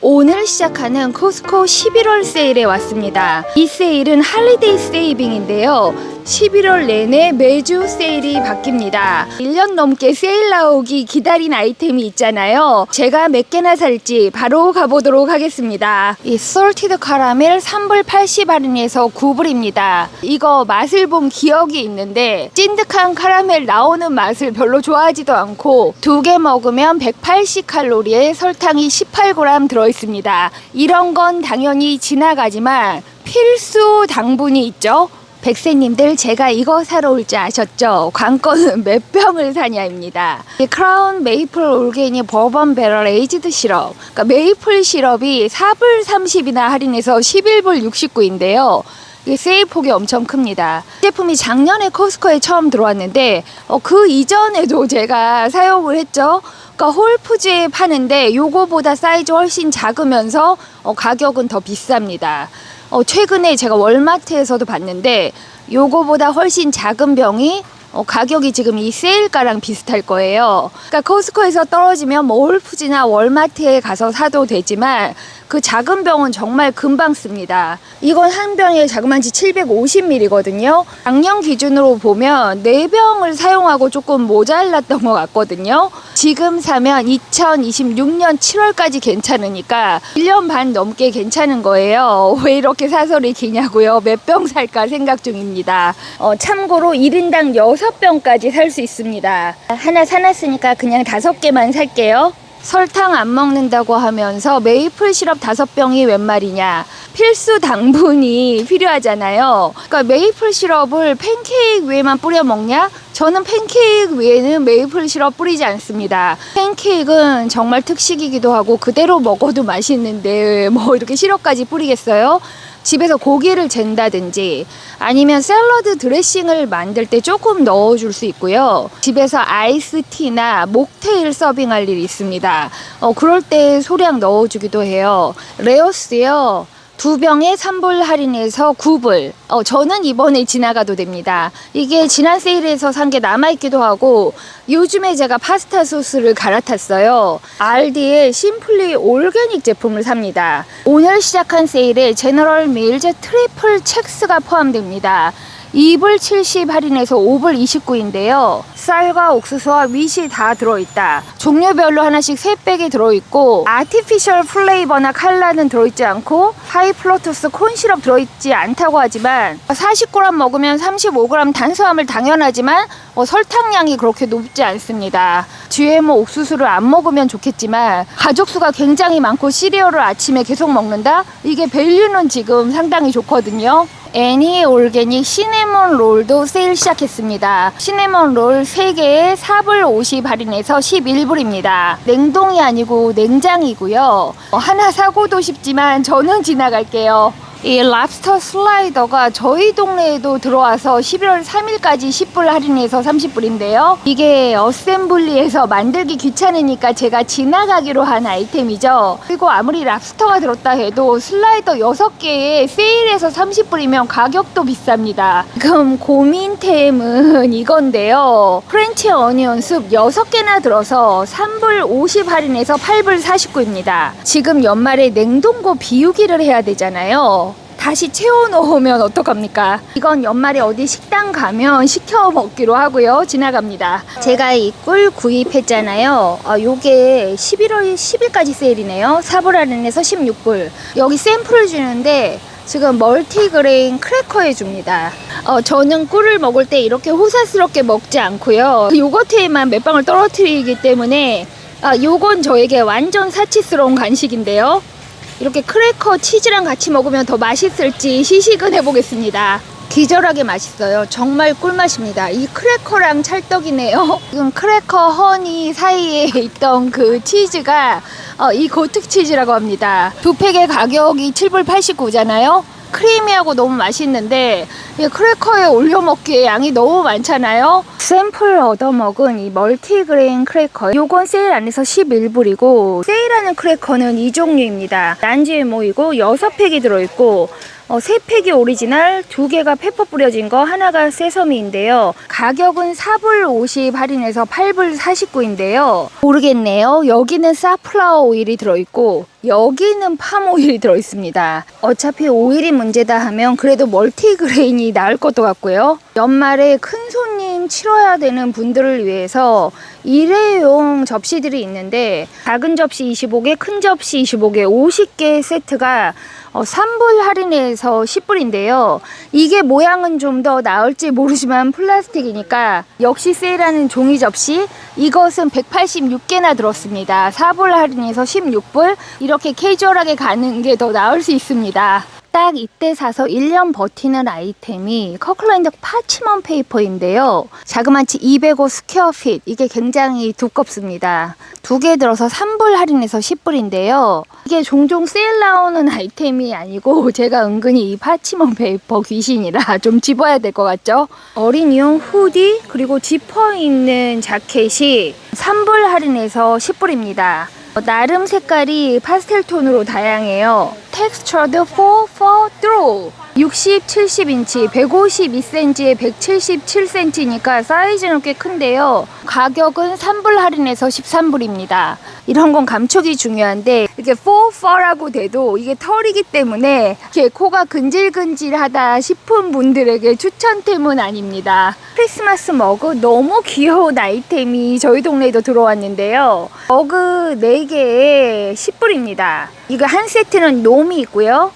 오늘 시작하는 코스코 11월 세일에 왔습니다. 이 세일은 할리데이 세이빙인데요. 11월 내내 매주 세일이 바뀝니다. 1년 넘게 세일 나오기 기다린 아이템이 있잖아요. 제가 몇 개나 살지 바로 가보도록 하겠습니다. 이 솔티드 카라멜 3불 80 할인해서 9불입니다. 이거 맛을 본 기억이 있는데 찐득한 카라멜 나오는 맛을 별로 좋아하지도 않고 2개 먹으면 180칼로리에 설탕이 18g 들어있습니다. 이런 건 당연히 지나가지만 필수 당분이 있죠. 백세님들, 제가 이거 사러 올 줄 아셨죠? 관건은 몇 병을 사냐입니다. 크라운 메이플 올게닉 버번 배럴 에이지드 시럽, 그러니까 메이플 시럽이 4불 30이나 할인해서 11불 69인데요 이게 세일 폭이 엄청 큽니다. 제품이 작년에 코스코에 처음 들어왔는데 그 이전에도 제가 사용을 했죠. 그러니까 홀푸즈에 파는데 요거보다 사이즈 훨씬 작으면서 가격은 더 비쌉니다. 최근에 제가 월마트에서도 봤는데 요거보다 훨씬 작은 병이 가격이 지금 이 세일가랑 비슷할 거예요. 그러니까 코스코에서 떨어지면 뭐 홀푸즈나 월마트에 가서 사도 되지만 그 작은 병은 정말 금방 씁니다. 이건 한 병에 자그만치 750ml거든요. 작년 기준으로 보면 4병을 사용하고 조금 모자랐던 것 같거든요. 지금 사면 2026년 7월까지 괜찮으니까 1년 반 넘게 괜찮은 거예요. 왜 이렇게 사설이 기냐고요? 몇 병 살까 생각 중입니다. 참고로 1인당 6병까지 살 수 있습니다. 하나 사놨으니까 그냥 5개만 살게요. 설탕 안 먹는다고 하면서 메이플 시럽 5병이 웬 말이냐. 필수 당분이 필요하잖아요. 그러니까 메이플 시럽을 팬케이크 위에만 뿌려 먹냐? 저는 팬케이크 위에는 메이플 시럽 뿌리지 않습니다. 팬케이크는 정말 특식이기도 하고 그대로 먹어도 맛있는데 뭐 이렇게 시럽까지 뿌리겠어요? 집에서 고기를 잰다든지 아니면 샐러드 드레싱을 만들 때 조금 넣어줄 수 있고요. 집에서 아이스티나 목테일 서빙할 일이 있습니다. 그럴 때 소량 넣어주기도 해요. 레오스요. 2병에 3불 할인해서 9불. 저는 이번에 지나가도 됩니다. 이게 지난 세일에서 산 게 남아있기도 하고 요즘에 제가 파스타 소스를 갈아탔어요. 알디의 심플리 올게닉 제품을 삽니다. 오늘 시작한 세일에 제너럴 밀즈 트리플 첵스가 포함됩니다. 2불 70 할인해서 5불 29인데요. 쌀과 옥수수와 윗이 다 들어있다. 종류별로 하나씩 3백이 들어있고 아티피셜 플레이버나 컬러는 들어있지 않고 하이플로투스 콘시럽 들어있지 않다고 하지만 40g 먹으면 35g 탄수화물 당연하지만 설탕량이 그렇게 높지 않습니다. GMO 옥수수를 안 먹으면 좋겠지만 가족 수가 굉장히 많고 시리얼을 아침에 계속 먹는다? 이게 밸류는 지금 상당히 좋거든요. 애니 올게닉 시네몬 롤도 세일 시작했습니다. 시네몬 롤 3개에 4불 50 할인해서 11불입니다. 냉동이 아니고 냉장이고요. 하나 사고도 싶지만 저는 지나갈게요. 이 랍스터 슬라이더가 저희 동네에도 들어와서 11월 3일까지 10불 할인해서 30불인데요. 이게 어셈블리에서 만들기 귀찮으니까 제가 지나가기로 한 아이템이죠. 그리고 아무리 랍스터가 들었다 해도 슬라이더 6개에 세일해서 30불이면 가격도 비쌉니다. 지금 고민템은 이건데요. 프렌치 어니언 숲 6개나 들어서 3불 50 할인해서 8불 49입니다. 지금 연말에 냉동고 비우기를 해야 되잖아요. 다시 채워 넣으면 어떡합니까? 이건 연말에 어디 식당 가면 시켜 먹기로 하고요. 지나갑니다. 제가 이 꿀 구입했잖아요. 요게 11월 10일까지 세일이네요. 4불 할인해서 16불. 여기 샘플을 주는데 지금 멀티그레인 크래커에 줍니다. 저는 꿀을 먹을 때 이렇게 호사스럽게 먹지 않고요. 요거트에만 몇 방울 떨어뜨리기 때문에 요건 저에게 완전 사치스러운 간식인데요. 이렇게 크래커 치즈랑 같이 먹으면 더 맛있을지 시식은 해보겠습니다. 기절하게 맛있어요. 정말 꿀맛입니다. 이 크래커랑 찰떡이네요. 지금 크래커 허니 사이에 있던 그 치즈가 이 고특 치즈라고 합니다. 2팩의 가격이 7불 89잖아요. 크리미하고 너무 맛있는데 이 크래커에 올려 먹기에 양이 너무 많잖아요. 샘플 얻어먹은 이 멀티그레인 크래커, 요건 세일 안에서 11불이고 세일하는 크래커는 이 종류입니다. 난GMO이고 6팩이 들어있고 3팩이 오리지널, 2개가 페퍼 뿌려진 거, 하나가 세서미인데요. 가격은 4불 50 할인해서 8불 49인데요. 모르겠네요. 여기는 사플라워 오일이 들어있고 여기는 팜 오일이 들어있습니다. 어차피 오일이 문제다 하면 그래도 멀티그레인이 나을 것도 같고요. 연말에 큰 손님 치러야 되는 분들을 위해서 일회용 접시들이 있는데 작은 접시 25개, 큰 접시 25개, 50개 세트가 3불 할인해서 10불인데요. 이게 모양은 좀 더 나을지 모르지만 플라스틱이니까 역시 세일하는 종이 접시, 이것은 186개나 들었습니다. 4불 할인해서 16불. 이렇게 캐주얼하게 가는 게 더 나을 수 있습니다. 딱 이때 사서 1년 버티는 아이템이 커클랜드 파치먼 페이퍼인데요. 자그마치 205 스퀘어핏, 이게 굉장히 두껍습니다. 2개 들어서 3불 할인해서 10불인데요. 이게 종종 세일 나오는 아이템이 아니고 제가 은근히 이 파치먼 페이퍼 귀신이라 좀 집어야 될 것 같죠? 어린이용 후디 그리고 지퍼 있는 자켓이 3불 할인해서 10불입니다. 나름 색깔이 파스텔 톤으로 다양해요. 텍스처드 4 for throw 60, 70인치, 152cm에 177cm니까 사이즈는 꽤 큰데요. 가격은 3불 할인해서 13불입니다. 이런 건 감촉이 중요한데 이렇게 4라고 돼도 이게 털이기 때문에 이렇게 코가 근질근질하다 싶은 분들에게 추천템은 아닙니다. 크리스마스 머그 너무 귀여운 아이템이 저희 동네에도 들어왔는데요. 머그 4개에 10불입니다. 이거 한 세트는 놈이 있고요.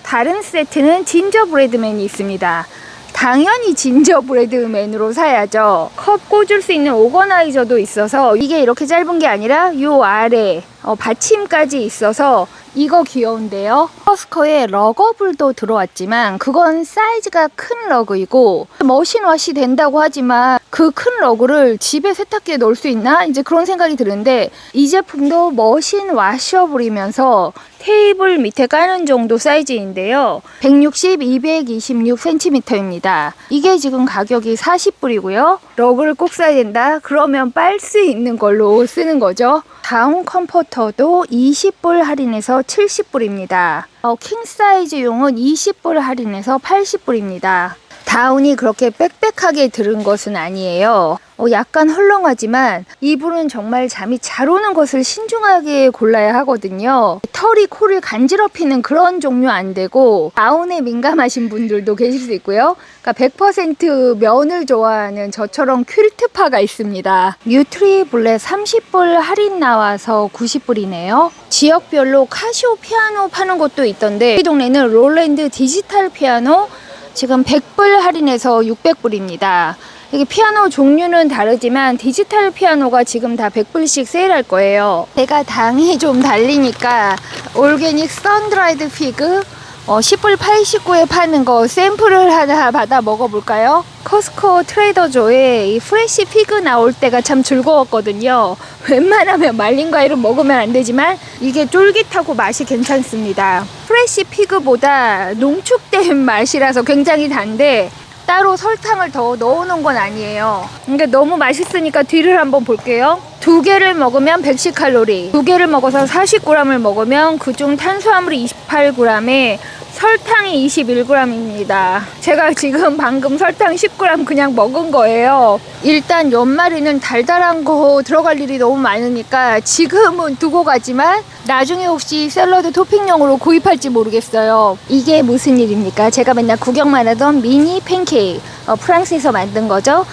다른 세트는 진저브레드맨이 있습니다. 당연히 진저브레드맨으로 사야죠. 컵 꽂을 수 있는 오거나이저도 있어서 이게 이렇게 짧은 게 아니라 요 아래 받침까지 있어서 이거 귀여운데요. 커스코에 러거블도 들어왔지만 그건 사이즈가 큰 러그이고 머신워시 된다고 하지만 그 큰 러그를 집에 세탁기에 넣을 수 있나? 이제 그런 생각이 드는데 이 제품도 머신 와셔블이면서 테이블 밑에 까는 정도 사이즈인데요. 160, 226cm입니다. 이게 지금 가격이 40불이고요. 러그를 꼭 써야 된다? 그러면 빨 수 있는 걸로 쓰는 거죠. 다운 컴포터도 20불 할인해서 70불입니다. 킹 사이즈용은 20불 할인해서 80불입니다. 다운이 그렇게 빽빽하게 들은 것은 아니에요. 약간 헐렁하지만 이불은 정말 잠이 잘 오는 것을 신중하게 골라야 하거든요. 털이 코를 간지럽히는 그런 종류 안 되고 다운에 민감하신 분들도 계실 수 있고요. 그러니까 100% 면을 좋아하는 저처럼 퀼트파가 있습니다. 뉴트리 블랙 30불 할인 나와서 90불이네요. 지역별로 카시오 피아노 파는 곳도 있던데 이 동네는 롤랜드 디지털 피아노 지금 100불 할인해서 600불입니다. 이게 피아노 종류는 다르지만 디지털 피아노가 지금 다 100불씩 세일할 거예요. 제가 당이 좀 달리니까 올게닉 선드라이드 피그 10불 89에 파는 거 샘플을 하나 받아 먹어볼까요? 커스코 트레이더조에 이 프레시 피그 나올 때가 참 즐거웠거든요. 웬만하면 말린 과일은 먹으면 안 되지만 이게 쫄깃하고 맛이 괜찮습니다. 프레시 피그보다 농축된 맛이라서 굉장히 단데 따로 설탕을 더 넣어놓은 건 아니에요. 그러니까 너무 맛있으니까 뒤를 한번 볼게요. 2개를 먹으면 110칼로리, 2개를 먹어서 40g을 먹으면 그중 탄수화물이 28g에 설탕이 21g입니다. 제가 지금 방금 설탕 10g 그냥 먹은 거예요. 일단 연말에는 달달한 거 들어갈 일이 너무 많으니까 지금은 두고 가지만 나중에 혹시 샐러드 토핑용으로 구입할지 모르겠어요. 이게 무슨 일입니까? 제가 맨날 구경만 하던 미니 팬케이크, 프랑스에서 만든 거죠.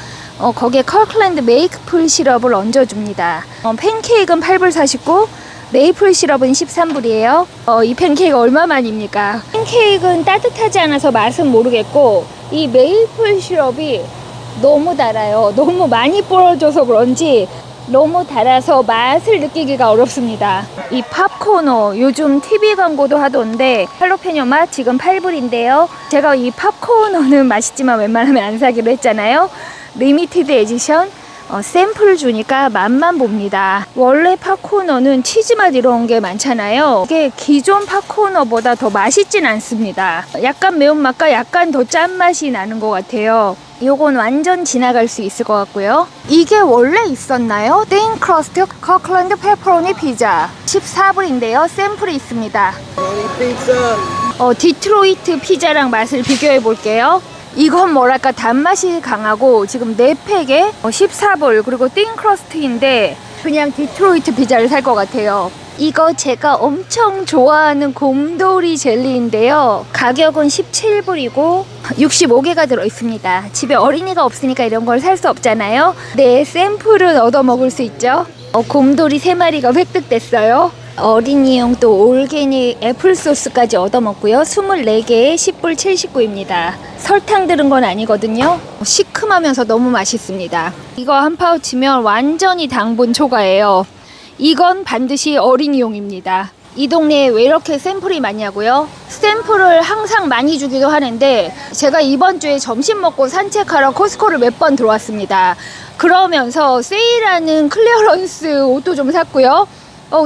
거기에 커클랜드 메이플 시럽을 얹어줍니다. 팬케이크는 8불 49, 메이플 시럽은 13불이에요. 이 팬케이크 얼마만입니까? 팬케이크는 따뜻하지 않아서 맛은 모르겠고 이 메이플 시럽이 너무 달아요. 너무 많이 뿌려줘서 그런지 너무 달아서 맛을 느끼기가 어렵습니다. 이 팝코너 요즘 TV 광고도 하던데 할로페뇨 맛 지금 8불인데요. 제가 이 팝코너는 맛있지만 웬만하면 안 사기로 했잖아요. 리미티드 에디션 샘플 주니까 맛만 봅니다. 원래 팝코너는 치즈맛 이런 게 많잖아요. 이게 기존 팝코너보다 더 맛있진 않습니다. 약간 매운맛과 약간 더 짠맛이 나는 것 같아요. 요건 완전 지나갈 수 있을 것 같고요. 이게 원래 있었나요? 띵 크러스트 커클랜드 페퍼로니 피자 14불인데요. 샘플이 있습니다. 디트로이트 피자랑 맛을 비교해 볼게요. 이건 뭐랄까 단맛이 강하고 지금 4팩에 14불, 그리고 띵 크러스트인데 그냥 디트로이트 피자를 살 것 같아요. 이거 제가 엄청 좋아하는 곰돌이 젤리인데요. 가격은 17불이고 65개가 들어있습니다. 집에 어린이가 없으니까 이런 걸 살 수 없잖아요. 네, 샘플은 얻어먹을 수 있죠. 곰돌이 3마리가 획득됐어요. 어린이용 또 올게닉 애플소스까지 얻어먹고요. 24개에 10불 79입니다. 설탕 들은 건 아니거든요. 시큼하면서 너무 맛있습니다. 이거 한 파우치면 완전히 당분 초과예요. 이건 반드시 어린이용입니다. 이 동네에 왜 이렇게 샘플이 많냐고요? 샘플을 항상 많이 주기도 하는데 제가 이번 주에 점심 먹고 산책하러 코스코를 몇 번 들어왔습니다. 그러면서 세일하는 클리어런스 옷도 좀 샀고요.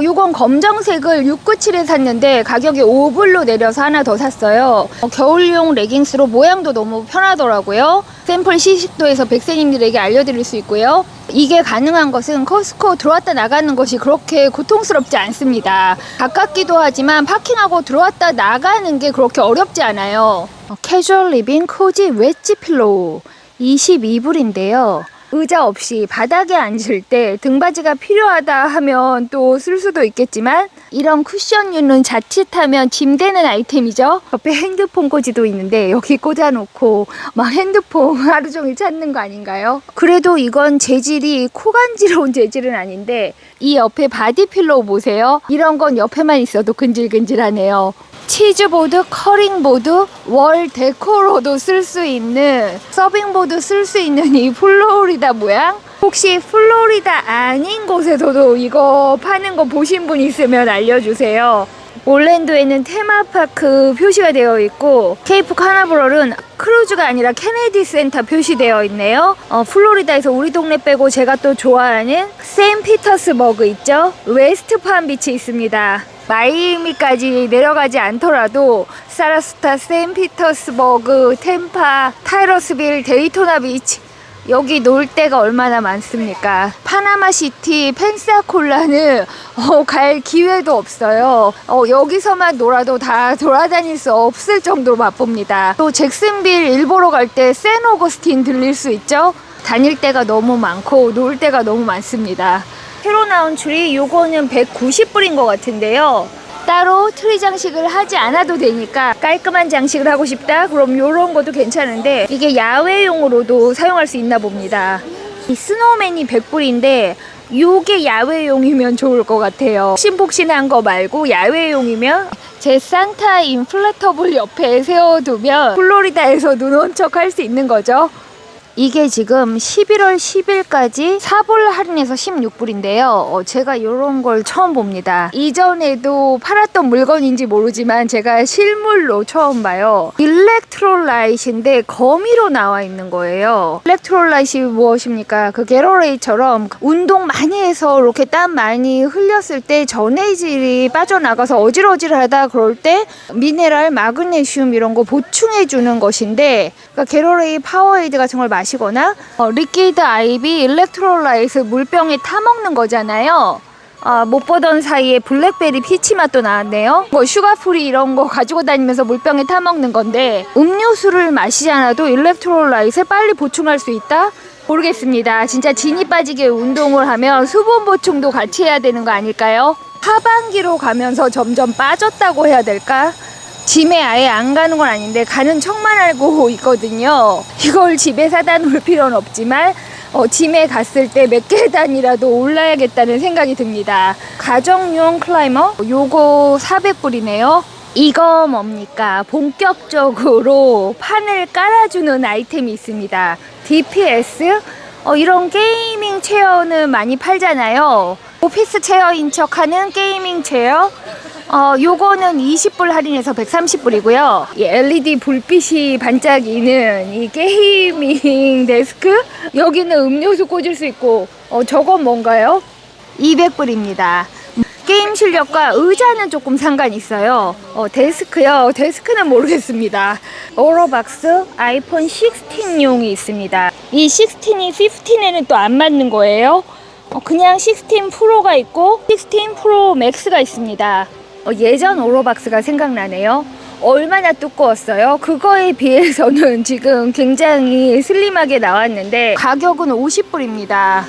요건 검정색을 697에 샀는데 가격이 5불로 내려서 하나 더 샀어요. 겨울용 레깅스로 모양도 너무 편하더라고요. 샘플 시식도에서 백세님들에게 알려드릴 수 있고요. 이게 가능한 것은 코스코 들어왔다 나가는 것이 그렇게 고통스럽지 않습니다. 가깝기도 하지만 파킹하고 들어왔다 나가는 게 그렇게 어렵지 않아요. 캐주얼 리빙 코지 웨지 필로우 22불인데요. 의자 없이 바닥에 앉을 때 등받이가 필요하다 하면 또 쓸 수도 있겠지만 이런 쿠션류는 자칫하면 짐되는 아이템이죠. 옆에 핸드폰 꽂이도 있는데 여기 꽂아놓고 막 핸드폰 하루 종일 찾는 거 아닌가요? 그래도 이건 재질이 코 간지러운 재질은 아닌데 이 옆에 바디 필로우 보세요. 이런 건 옆에만 있어도 근질근질하네요. 치즈보드, 커링보드, 월 데코로도 쓸 수 있는 서빙보드 쓸 수 있는 이 플로리다 모양? 혹시 플로리다 아닌 곳에서도 이거 파는 거 보신 분 있으면 알려주세요. 올랜도에는 테마파크 표시가 되어 있고 케이프 카나버럴은 크루즈가 아니라 케네디 센터 표시되어 있네요. 플로리다에서 우리 동네 빼고 제가 또 좋아하는 세인피터스버그 있죠? 웨스트 palm비치 있습니다. 마이애미까지 내려가지 않더라도 사라스타, 세인피터스버그, 템파, 타이러스빌, 데이토나 비치 여기 놀 데가 얼마나 많습니까? 파나마시티, 펜사콜라는 갈 기회도 없어요. 여기서만 놀아도 다 돌아다닐 수 없을 정도로 바쁩니다. 또 잭슨빌 일보러 갈 때 샌오거스틴 들릴 수 있죠? 다닐 데가 너무 많고 놀 데가 너무 많습니다. 새로 나온 트리 요거는 190불인 것 같은데요. 따로 트리 장식을 하지 않아도 되니까 깔끔한 장식을 하고 싶다? 그럼 요런 것도 괜찮은데 이게 야외용으로도 사용할 수 있나 봅니다. 이 스노우맨이 100불인데 요게 야외용이면 좋을 것 같아요. 폭신폭신한 거 말고 야외용이면 제 산타 인플레터블 옆에 세워두면 플로리다에서 눈 온 척 할 수 있는 거죠. 이게 지금 11월 10일까지 4불 할인해서 16불인데요. 제가 이런 걸 처음 봅니다. 이전에도 팔았던 물건인지 모르지만 제가 실물로 처음 봐요. 일렉트롤라이트인데 거미로 나와 있는 거예요. 일렉트롤라이트이 무엇입니까? 그 게러레이처럼 운동 많이 해서 이렇게 땀 많이 흘렸을 때 전해질이 빠져나가서 어질어질하다 그럴 때 미네랄, 마그네슘 이런 거 보충해 주는 것인데 그러니까 게러레이 파워에이드 같은 걸 마시거나 리퀴드 아이비 일렉트롤라이트 물병에 타먹는 거잖아요. 못 보던 사이에 블랙베리 피치 맛도 나왔네요. 뭐 슈가프리 이런 거 가지고 다니면서 물병에 타먹는 건데 음료수를 마시지 않아도 일렉트롤라이트를 빨리 보충할 수 있다? 모르겠습니다. 진짜 진이 빠지게 운동을 하면 수분 보충도 같이 해야 되는 거 아닐까요? 하반기로 가면서 점점 빠졌다고 해야 될까? 짐에 아예 안 가는 건 아닌데 가는 척만 알고 있거든요. 이걸 집에 사다 놓을 필요는 없지만 짐에 갔을 때 몇 계단이라도 올라야겠다는 생각이 듭니다. 가정용 클라이머 요거 400불이네요. 이거 뭡니까? 본격적으로 판을 깔아주는 아이템이 있습니다. DPS 이런 게이밍 체어는 많이 팔잖아요. 오피스 체어인 척하는 게이밍 체어 요거는 20불 할인해서 130불이고요. 이 LED 불빛이 반짝이는 이 게이밍 데스크 여기는 음료수 꽂을 수 있고 저건 뭔가요? 200불입니다. 게임 실력과 의자는 조금 상관이 있어요. 데스크요. 데스크는 모르겠습니다. 오로박스 아이폰 16용이 있습니다. 이 16이 15에는 또 안 맞는 거예요. 그냥 16 프로가 있고 16 프로 맥스가 있습니다. 예전 오로박스가 생각나네요. 얼마나 두꺼웠어요? 그거에 비해서는 지금 굉장히 슬림하게 나왔는데 가격은 50불입니다.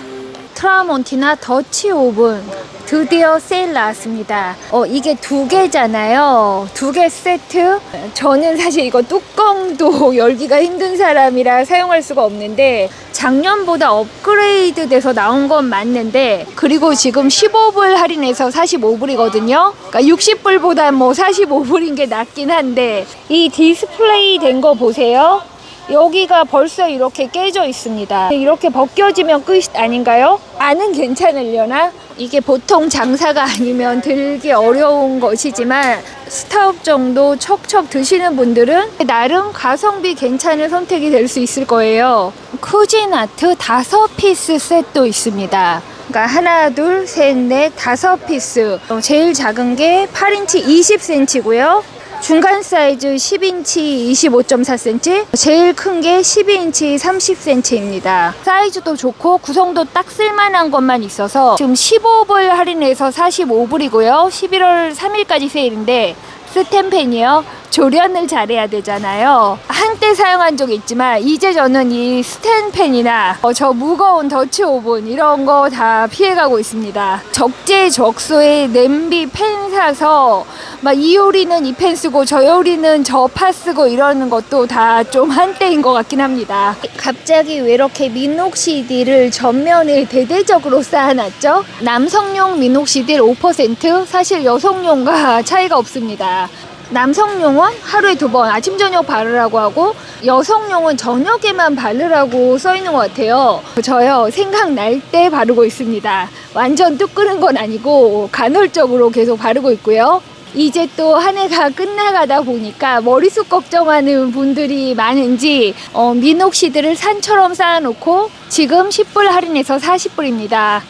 트라몬티나 더치 오븐 드디어 세일 나왔습니다. 이게 2개잖아요. 2개 세트. 저는 사실 이거 뚜껑도 열기가 힘든 사람이라 사용할 수가 없는데 작년보다 업그레이드 돼서 나온 건 맞는데, 그리고 지금 15불 할인해서 45불이거든요. 그러니까 60불보다 뭐 45불인 게 낫긴 한데, 이 디스플레이 된 거 보세요. 여기가 벌써 이렇게 깨져 있습니다. 이렇게 벗겨지면 끝 아닌가요? 안은 괜찮으려나? 이게 보통 장사가 아니면 들기 어려운 것이지만 스타업 정도 척척 드시는 분들은 나름 가성비 괜찮은 선택이 될 수 있을 거예요. 쿠진아트 5피스 셋도 있습니다. 그러니까 하나, 둘, 셋, 넷, 5피스. 제일 작은 게 8인치 20cm고요. 중간 사이즈 10인치 25.4cm, 제일 큰 게 12인치 30cm입니다. 사이즈도 좋고 구성도 딱 쓸만한 것만 있어서 지금 15불 할인해서 45불이고요. 11월 3일까지 세일인데 스텐펜이요. 조련을 잘해야 되잖아요. 한때 사용한 적이 있지만 이제 저는 이 스텐펜이나 저 무거운 더치 오븐 이런 거 다 피해가고 있습니다. 적재적소에 냄비 팬 사서 막 이 요리는 이 팬 쓰고 저 요리는 저 파 쓰고 이러는 것도 다 좀 한때인 것 같긴 합니다. 갑자기 왜 이렇게 미녹시딜을 전면에 대대적으로 쌓아놨죠? 남성용 미녹시딜 5%, 사실 여성용과 차이가 없습니다. 남성용은 하루에 2번 아침 저녁 바르라고 하고, 여성용은 저녁에만 바르라고 써있는 것 같아요. 저요 생각날 때 바르고 있습니다. 완전 뚝 끄는 건 아니고 간헐적으로 계속 바르고 있고요. 이제 또 한 해가 끝나가다 보니까 머리숱 걱정하는 분들이 많은지 미녹시드를 산처럼 쌓아놓고 지금 10불 할인해서 40불입니다.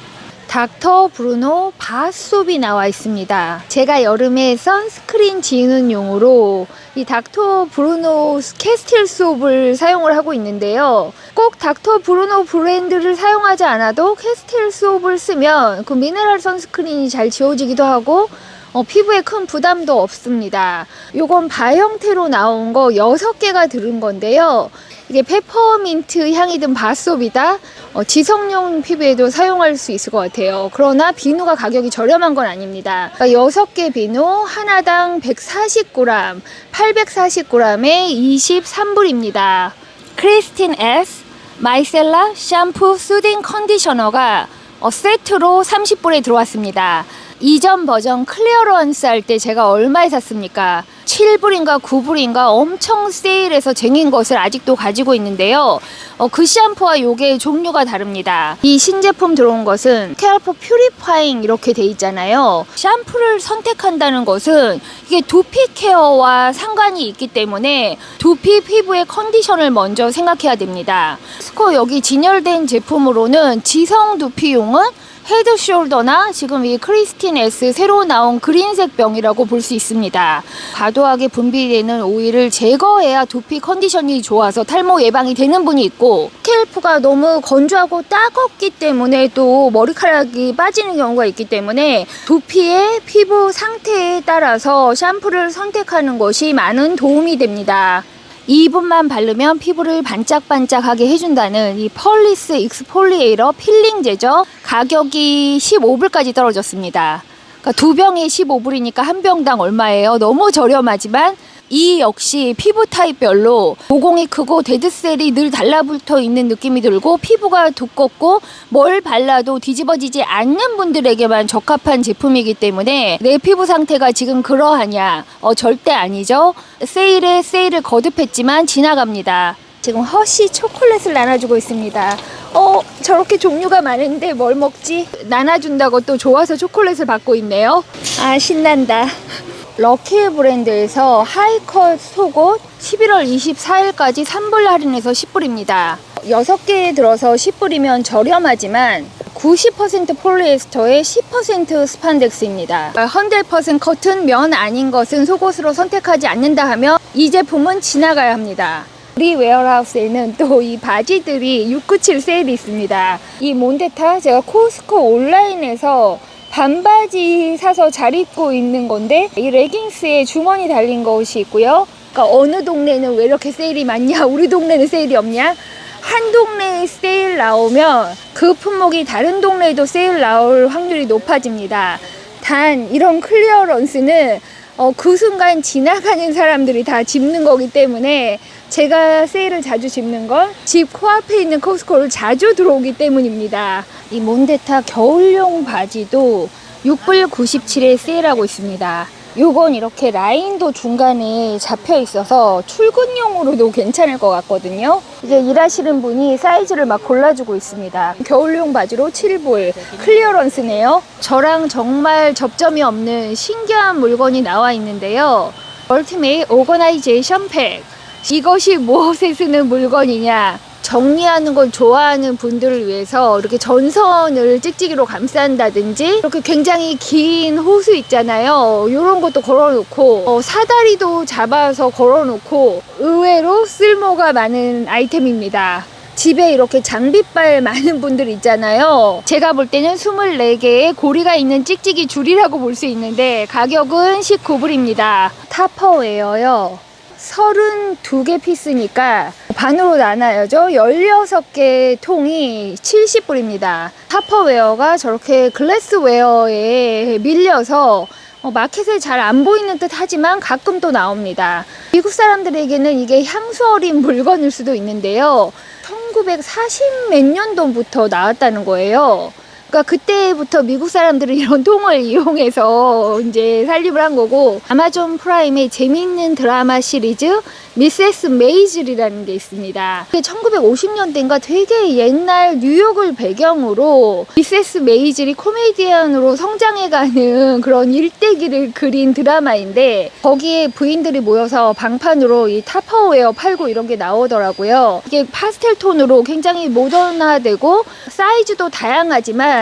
닥터 브루노 바스옵이 나와 있습니다. 제가 여름에 선스크린 지우는 용으로 이 닥터 브루노 캐스틸 수업을 사용을 하고 있는데요. 꼭 닥터 브루노 브랜드를 사용하지 않아도 캐스틸 수업을 쓰면 그 미네랄 선스크린이 잘 지워지기도 하고 피부에 큰 부담도 없습니다. 요건 바 형태로 나온 거 6개가 들은 건데요. 이게 페퍼민트 향이 든 바스옵이다. 지성용 피부에도 사용할 수 있을 것 같아요. 그러나 비누가 가격이 저렴한 건 아닙니다. 그러니까 6개 비누 하나당 140g, 840g에 23불입니다. 크리스틴 S 마이셀라 샴푸 수딩 컨디셔너가 세트로 30불에 들어왔습니다. 이전 버전 클리어런스 할 때 제가 얼마에 샀습니까? 7불인가 9불인가 엄청 세일해서 쟁인 것을 아직도 가지고 있는데요. 그 샴푸와 요게 종류가 다릅니다. 이 신제품 들어온 것은 스칼프 퓨리파잉 이렇게 돼 있잖아요. 샴푸를 선택한다는 것은 이게 두피 케어와 상관이 있기 때문에 두피 피부의 컨디션을 먼저 생각해야 됩니다. 스코 여기 진열된 제품으로는 지성 두피용은 헤드 숄더나 지금 이 크리스틴 S 새로 나온 그린색 병이라고 볼 수 있습니다. 과도하게 분비되는 오일을 제거해야 두피 컨디션이 좋아서 탈모 예방이 되는 분이 있고, 스캘프가 너무 건조하고 따갑기 때문에 또 머리카락이 빠지는 경우가 있기 때문에 두피의 피부 상태에 따라서 샴푸를 선택하는 것이 많은 도움이 됩니다. 2분만 바르면 피부를 반짝반짝하게 해준다는 이 펄리스 익스폴리에이터 필링제죠. 가격이 15불까지 떨어졌습니다. 그러니까 2병에 15불이니까 한 병당 얼마예요? 너무 저렴하지만 이 역시 피부 타입별로 모공이 크고 데드셀이 늘 달라붙어 있는 느낌이 들고 피부가 두껍고 뭘 발라도 뒤집어지지 않는 분들에게만 적합한 제품이기 때문에 내 피부 상태가 지금 그러하냐? 절대 아니죠. 세일에 세일을 거듭했지만 지나갑니다. 지금 허쉬 초콜릿을 나눠주고 있습니다. 저렇게 종류가 많은데 뭘 먹지? 나눠준다고 또 좋아서 초콜릿을 받고 있네요. 아, 신난다. 럭키 브랜드에서 하이컷 속옷 11월 24일까지 3불 할인해서 10불입니다. 6개에 들어서 10불이면 저렴하지만 90% 폴리에스터에 10% 스판덱스입니다. 100% 커튼 면 아닌 것은 속옷으로 선택하지 않는다 하면 이 제품은 지나가야 합니다. 우리 웨어하우스에는 또 이 바지들이 697 세일이 있습니다. 이 몬데타 제가 코스코 온라인에서 반바지 사서 잘 입고 있는 건데 이 레깅스에 주머니 달린 것이 있고요. 그러니까 어느 동네는 왜 이렇게 세일이 많냐, 우리 동네는 세일이 없냐. 한 동네에 세일 나오면 그 품목이 다른 동네에도 세일 나올 확률이 높아집니다. 단 이런 클리어런스는 그 순간 지나가는 사람들이 다 집는 거기 때문에, 제가 세일을 자주 집는 건 집 코앞에 있는 코스코를 자주 들어오기 때문입니다. 이 몬데타 겨울용 바지도 6불 97에 세일하고 있습니다. 요건 이렇게 라인도 중간에 잡혀 있어서 출근용으로도 괜찮을 것 같거든요. 이제 일하시는 분이 사이즈를 막 골라주고 있습니다. 겨울용 바지로 7불, 클리어런스네요. 저랑 정말 접점이 없는 신기한 물건이 나와 있는데요. 얼티메이트 오거나이제이션 팩. 이것이 무엇에 쓰는 물건이냐? 정리하는 걸 좋아하는 분들을 위해서 이렇게 전선을 찍찍이로 감싼다든지, 이렇게 굉장히 긴 호수 있잖아요. 이런 것도 걸어놓고, 사다리도 잡아서 걸어놓고, 의외로 쓸모가 많은 아이템입니다. 집에 이렇게 장비빨 많은 분들 있잖아요. 제가 볼 때는 24개의 고리가 있는 찍찍이 줄이라고 볼 수 있는데, 가격은 19불입니다. 타퍼웨어요. 32개 피스니까 반으로 나눠야죠. 16개 통이 70불입니다. 타퍼웨어가 저렇게 글래스웨어에 밀려서 마켓에 잘 안 보이는 듯 하지만 가끔 또 나옵니다. 미국 사람들에게는 이게 향수 어린 물건일 수도 있는데요. 1940 몇 년도부터 나왔다는 거예요. 그러니까 그때부터 미국 사람들은 이런 통을 이용해서 이제 살림을 한 거고, 아마존 프라임의 재미있는 드라마 시리즈 미세스 메이즐이라는 게 있습니다. 1950년대인가 되게 옛날 뉴욕을 배경으로 미세스 메이즐이 코미디언으로 성장해가는 그런 일대기를 그린 드라마인데, 거기에 부인들이 모여서 방판으로 이 타퍼웨어 팔고 이런 게 나오더라고요. 이게 파스텔 톤으로 굉장히 모던화되고 사이즈도 다양하지만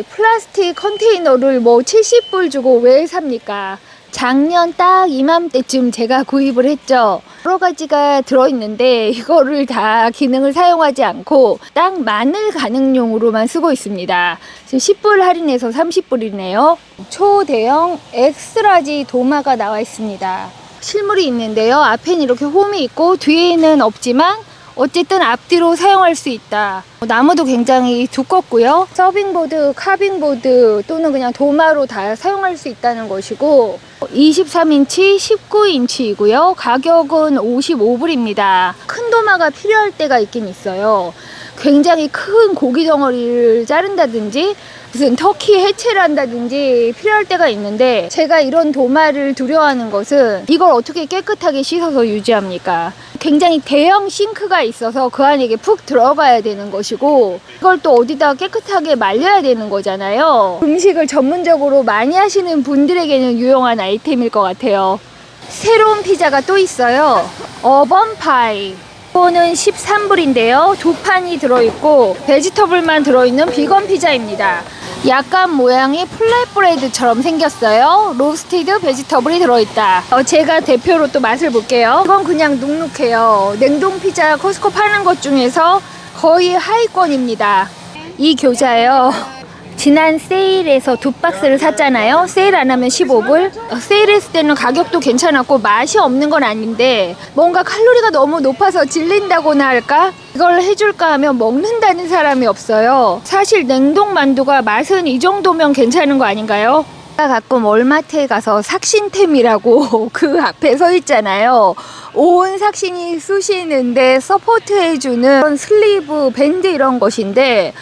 플라스틱 컨테이너를 뭐 70불 주고 왜 삽니까? 작년 딱 이맘때쯤 제가 구입을 했죠. 여러 가지가 들어있는데 이거를 다 기능을 사용하지 않고 딱 마늘 가능용으로만 쓰고 있습니다. 지금 10불 할인해서 30불이네요. 초대형 엑스라지 도마가 나와 있습니다. 실물이 있는데요. 앞에는 이렇게 홈이 있고 뒤에는 없지만 어쨌든 앞뒤로 사용할 수 있다. 나무도 굉장히 두껍고요. 서빙보드, 카빙보드 또는 그냥 도마로 다 사용할 수 있다는 것이고, 23인치, 19인치이고요. 가격은 55불입니다. 큰 도마가 필요할 때가 있긴 있어요. 굉장히 큰 고기 덩어리를 자른다든지 무슨 터키 해체를 한다든지 필요할 때가 있는데, 제가 이런 도마를 두려워하는 것은 이걸 어떻게 깨끗하게 씻어서 유지합니까? 굉장히 대형 싱크가 있어서 그 안에 이게 푹 들어가야 되는 것이고, 이걸 또 어디다 깨끗하게 말려야 되는 거잖아요. 음식을 전문적으로 많이 하시는 분들에게는 유용한 아이템일 것 같아요. 새로운 피자가 또 있어요. 어번파이. 이거는 13불인데요. 두 판이 들어있고 베지터블만 들어있는 비건 피자입니다. 약간 모양이 플랫브레드처럼 생겼어요. 로스티드 베지터블이 들어있다. 제가 대표로 또 맛을 볼게요. 이건 그냥 눅눅해요. 냉동 피자 코스코 파는 것 중에서 거의 하위권입니다. 이 교자예요. 지난 세일에서 두 박스를 샀잖아요. 세일 안 하면 15불. 세일했을 때는 가격도 괜찮았고 맛이 없는 건 아닌데, 뭔가 칼로리가 너무 높아서 질린다고나 할까? 이걸 해줄까 하면 먹는다는 사람이 없어요. 사실 냉동 만두가 맛은 이 정도면 괜찮은 거 아닌가요? 제가 가끔 월마트에 가서 삭신템이라고 그 앞에 서 있잖아요. 온 삭신이 쑤시는데 서포트해주는 그런 슬리브, 밴드 이런 것인데,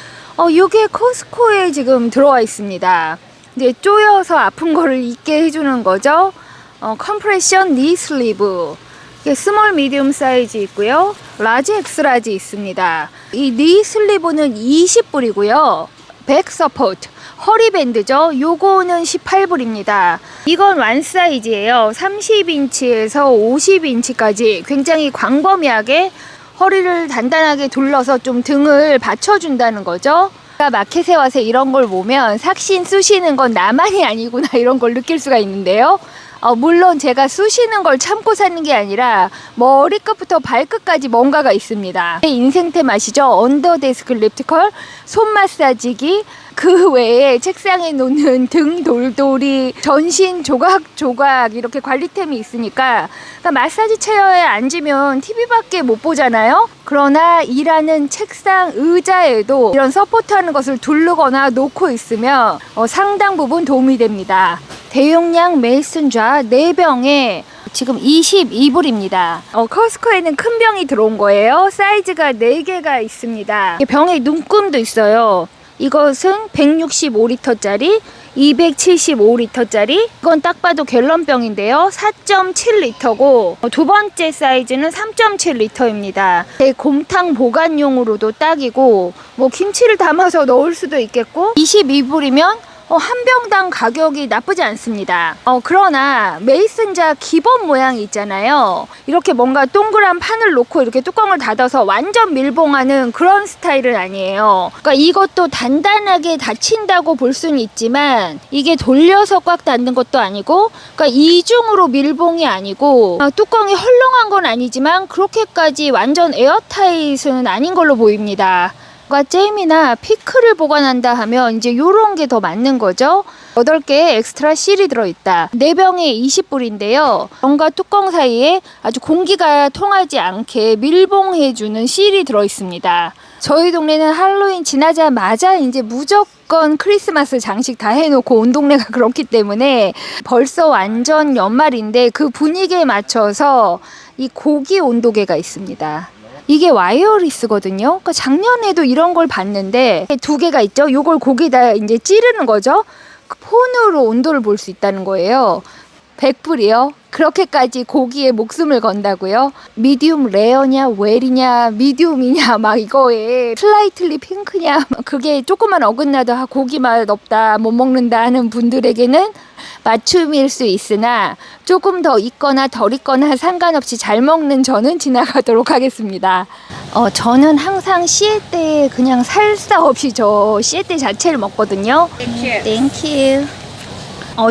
이게 코스코에 지금 들어와 있습니다. 이제 쪼여서 아픈 거를 잊게 해주는 거죠. 컴프레션 니 슬리브. 이게 스몰 미디움 사이즈 있고요. 라지 엑스라지 있습니다. 이 니 슬리브는 20불이고요. 백 서포트. 허리밴드죠. 요거는 18불입니다. 이건 완 사이즈예요. 30인치에서 50인치까지 굉장히 광범위하게 허리를 단단하게 둘러서 좀 등을 받쳐준다는 거죠. 마켓에 와서 이런 걸 보면 삭신 쑤시는 건 나만이 아니구나 이런 걸 느낄 수가 있는데요. 물론 제가 쑤시는 걸 참고 사는 게 아니라 머리끝부터 발끝까지 뭔가가 있습니다. 인생템 아시죠? 언더데스크 엘리프티컬, 손 마사지기, 그 외에 책상에 놓는 등 돌돌이, 전신 조각조각 이렇게 관리템이 있으니까, 그러니까 마사지 체어에 앉으면 TV밖에 못 보잖아요. 그러나 일하는 책상 의자에도 이런 서포트하는 것을 두르거나 놓고 있으면 상당 부분 도움이 됩니다. 대용량 메이슨좌 4병에 지금 22불입니다. 커스코에는 큰 병이 들어온 거예요. 사이즈가 4개가 있습니다. 병에 눈금도 있어요. 이것은 165리터짜리, 275리터짜리, 이건 딱 봐도 갤런병인데요. 4.7리터고 두 번째 사이즈는 3.7리터입니다. 곰탕 보관용으로도 딱이고, 뭐 김치를 담아서 넣을 수도 있겠고, 22불이면 한 병당 가격이 나쁘지 않습니다. 그러나 메이슨자 기본 모양이 있잖아요. 이렇게 뭔가 동그란 판을 놓고 이렇게 뚜껑을 닫아서 완전 밀봉하는 그런 스타일은 아니에요. 그러니까 이것도 단단하게 닫힌다고 볼 수는 있지만 이게 돌려서 꽉 닫는 것도 아니고, 그러니까 이중으로 밀봉이 아니고, 뚜껑이 헐렁한 건 아니지만 그렇게까지 완전 에어타잇은 아닌 걸로 보입니다. 잼이나 피클을 보관한다 하면 이제 요런 게 더 맞는 거죠. 8개의 엑스트라 실이 들어있다. 4병에 20불인데요. 병과 뚜껑 사이에 아주 공기가 통하지 않게 밀봉해주는 실이 들어있습니다. 저희 동네는 할로윈 지나자마자 이제 무조건 크리스마스 장식 다 해놓고 온 동네가 그렇기 때문에 벌써 완전 연말인데 그 분위기에 맞춰서 이 고기 온도계가 있습니다. 이게 와이어리스거든요. 그러니까 작년에도 이런 걸 봤는데 2개가 있죠. 요걸 고기에다 이제 찌르는 거죠. 그 폰으로 온도를 볼 수 있다는 거예요. 100불이요. 그렇게까지 고기에 목숨을 건다고요? 미디움 레어냐, 웰이냐, 미디움이냐, 막 이거에 슬라이틀리 핑크냐, 그게 조금만 어긋나도 고기 맛 없다, 못 먹는다 하는 분들에게는 맞춤일 수 있으나 조금 더 있거나 덜 있거나 상관없이 잘 먹는 저는 지나가도록 하겠습니다. 저는 항상 시에때 그냥 살사 없이 저 시에때 자체를 먹거든요. 땡큐.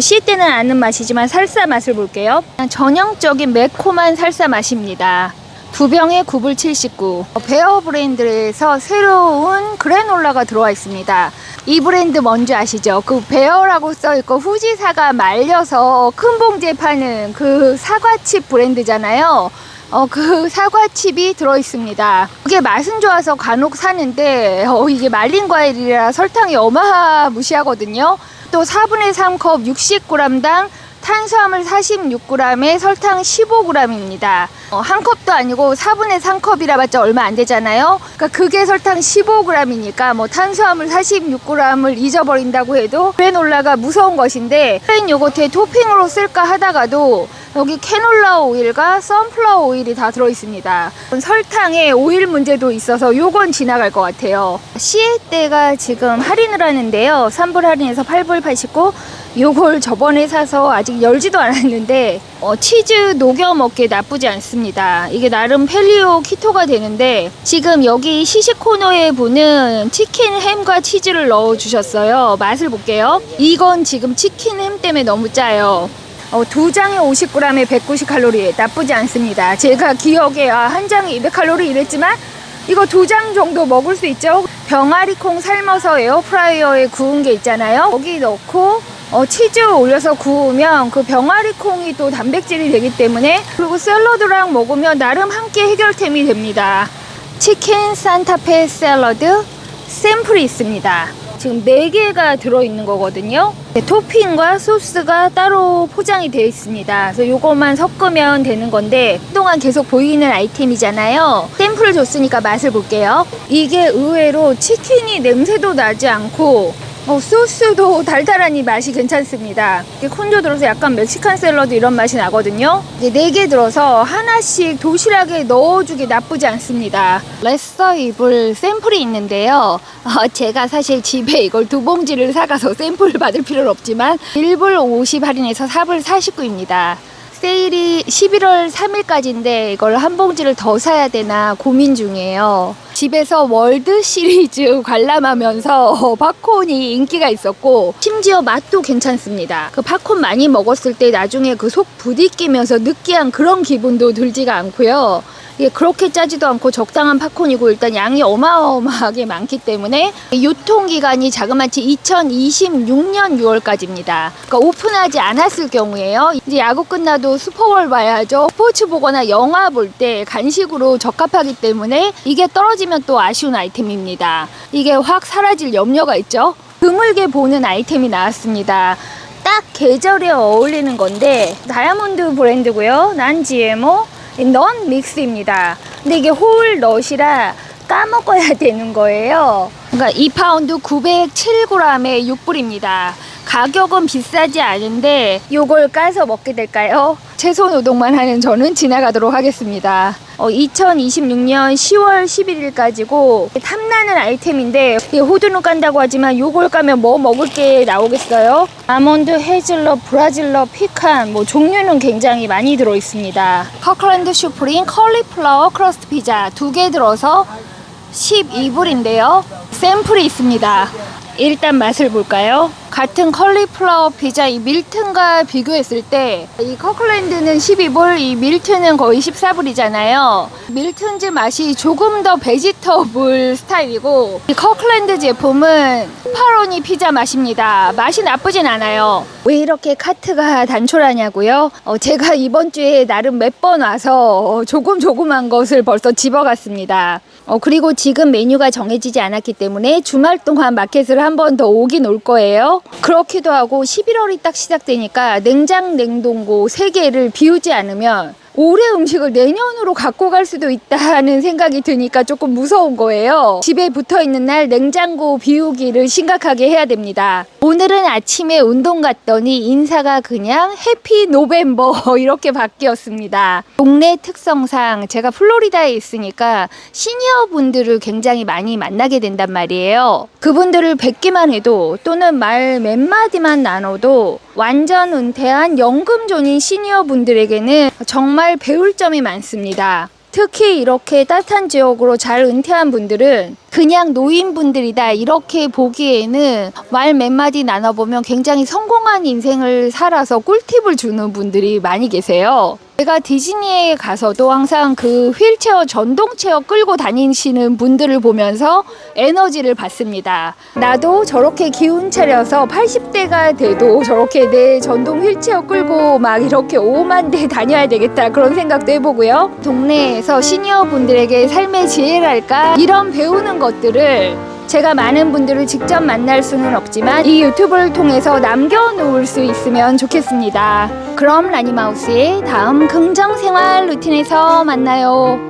시에때는 아는 맛이지만 살사 맛을 볼게요. 전형적인 매콤한 살사 맛입니다. 2병에 9불 79. 베어 브랜드에서 새로운 그래놀라가 들어와 있습니다. 이 브랜드 뭔지 아시죠? 그 베어라고 써있고 후지사가 말려서 큰 봉지에 파는 그 사과칩 브랜드잖아요. 그 사과칩이 들어있습니다. 그게 맛은 좋아서 간혹 사는데 이게 말린 과일이라 설탕이 어마무시하거든요. 또 4분의 3컵 60g당 탄수화물 46g에 설탕 15g입니다. 한 컵도 아니고 4분의 3컵이라 봤자 얼마 안 되잖아요. 그러니까 그게 설탕 15g이니까 뭐 탄수화물 46g을 잊어버린다고 해도 그래놀라가 무서운 것인데, 플레인 요거트에 토핑으로 쓸까 하다가도 여기 캐놀라 오일과 선플라워 오일이 다 들어있습니다. 설탕에 오일 문제도 있어서 요건 지나갈 것 같아요. 시에때가 지금 할인을 하는데요. 3불 할인해서 8불 89. 요걸 저번에 사서 아직 열지도 않았는데 치즈 녹여 먹기 나쁘지 않습니다. 이게 나름 펠리오 키토가 되는데, 지금 여기 시식 코너에 보는 치킨 햄과 치즈를 넣어 주셨어요. 맛을 볼게요. 이건 지금 치킨 햄 때문에 너무 짜요. 2장에 50g에 190칼로리 나쁘지 않습니다. 제가 기억에 한 장에 200칼로리 이랬지만 이거 2장 정도 먹을 수 있죠. 병아리콩 삶아서 에어프라이어에 구운 게 있잖아요. 거기 넣고 치즈 올려서 구우면 그 병아리콩이 또 단백질이 되기 때문에, 그리고 샐러드랑 먹으면 나름 한 끼 해결템이 됩니다. 치킨 산타페 샐러드 샘플이 있습니다. 지금 4개가 들어있는 거거든요. 토핑과 소스가 따로 포장이 되어 있습니다. 그래서 요것만 섞으면 되는 건데, 그동안 계속 보이는 아이템이잖아요. 샘플을 줬으니까 맛을 볼게요. 이게 의외로 치킨이 냄새도 나지 않고 소스도 달달하니 맛이 괜찮습니다. 콘조 들어서 약간 멕시칸 샐러드 이런 맛이 나거든요. 4개 들어서 하나씩 도시락에 넣어주기 나쁘지 않습니다. 레서 이블 샘플이 있는데요. 제가 사실 집에 이걸 2봉지를 사가서 샘플 받을 필요는 없지만 1불 50 할인해서 4불 49입니다. 세일이 11월 3일까지인데 이걸 한 봉지를 더 사야 되나 고민 중이에요. 집에서 월드 시리즈 관람하면서 팝콘이 인기가 있었고 심지어 맛도 괜찮습니다. 그 팝콘 많이 먹었을 때 나중에 그 속 부딪히면서 느끼한 그런 기분도 들지가 않고요. 이게 그렇게 짜지도 않고 적당한 팝콘이고 일단 양이 어마어마하게 많기 때문에 유통기간이 자그마치 2026년 6월까지입니다. 그러니까 오픈하지 않았을 경우에요. 이제 야구 끝나도 슈퍼볼 봐야죠. 스포츠 보거나 영화 볼 때 간식으로 적합하기 때문에 이게 떨어지면 또 아쉬운 아이템입니다. 이게 확 사라질 염려가 있죠. 드물게 보는 아이템이 나왔습니다. 딱 계절에 어울리는 건데 다이아몬드 브랜드고요. 난 GMO 넌 믹스입니다. 근데 이게 홀 넛이라 까먹어야 되는 거예요. 그러니까 2파운드 907g에 6불입니다. 가격은 비싸지 않은데 요걸 까서 먹게 될까요? 채소 노동만 하는 저는 지나가도록 하겠습니다. 2026년 10월 11일까지고 탐나는 아이템인데 호두는 깐다고 하지만 요걸 까면 뭐 먹을 게 나오겠어요? 아몬드, 헤즐넛, 브라질넛, 피칸 뭐 종류는 굉장히 많이 들어 있습니다. 커클랜드 슈프림 컬리플라워 크러스트 피자 2개 들어서 12불인데요. 샘플이 있습니다. 일단 맛을 볼까요? 같은 컬리플라워 피자 이 밀튼과 비교했을 때 이 커클랜드는 12불, 이 밀튼은 거의 14불이잖아요. 밀튼즈 맛이 조금 더 베지터블 스타일이고 이 커클랜드 제품은 페퍼로니 피자 맛입니다. 맛이 나쁘진 않아요. 왜 이렇게 카트가 단촐하냐고요? 제가 이번 주에 나름 몇 번 와서 조금한 것을 벌써 집어갔습니다. 그리고 지금 메뉴가 정해지지 않았기 때문에 주말 동안 마켓을 한 번 더 오긴 올 거예요. 그렇기도 하고 11월이 딱 시작되니까 냉장 냉동고 3개를 비우지 않으면 올해 음식을 내년으로 갖고 갈 수도 있다는 생각이 드니까 조금 무서운 거예요. 집에 붙어있는 날 냉장고 비우기를 심각하게 해야 됩니다. 오늘은 아침에 운동 갔더니 인사가 그냥 해피 노벰버 이렇게 바뀌었습니다. 동네 특성상 제가 플로리다에 있으니까 시니어 분들을 굉장히 많이 만나게 된단 말이에요. 그분들을 뵙기만 해도 또는 말 몇 마디만 나눠도 완전 은퇴한 연금존인 시니어 분들에게는 정말 배울 점이 많습니다. 특히 이렇게 따뜻한 지역으로 잘 은퇴한 분들은 그냥 노인분들이다 이렇게 보기에는 말 몇 마디 나눠보면 굉장히 성공한 인생을 살아서 꿀팁을 주는 분들이 많이 계세요. 제가 디즈니에 가서도 항상 그 휠체어 전동체어 끌고 다니시는 분들을 보면서 에너지를 받습니다. 나도 저렇게 기운 차려서 80대가 돼도 저렇게 내 전동 휠체어 끌고 막 이렇게 5만 대 다녀야 되겠다 그런 생각도 해보고요. 동네에서 시니어 분들에게 삶의 지혜랄까 이런 배우는 것들을 제가 많은 분들을 직접 만날 수는 없지만 이 유튜브를 통해서 남겨놓을 수 있으면 좋겠습니다. 그럼 라니마우스의 다음 긍정생활 루틴에서 만나요.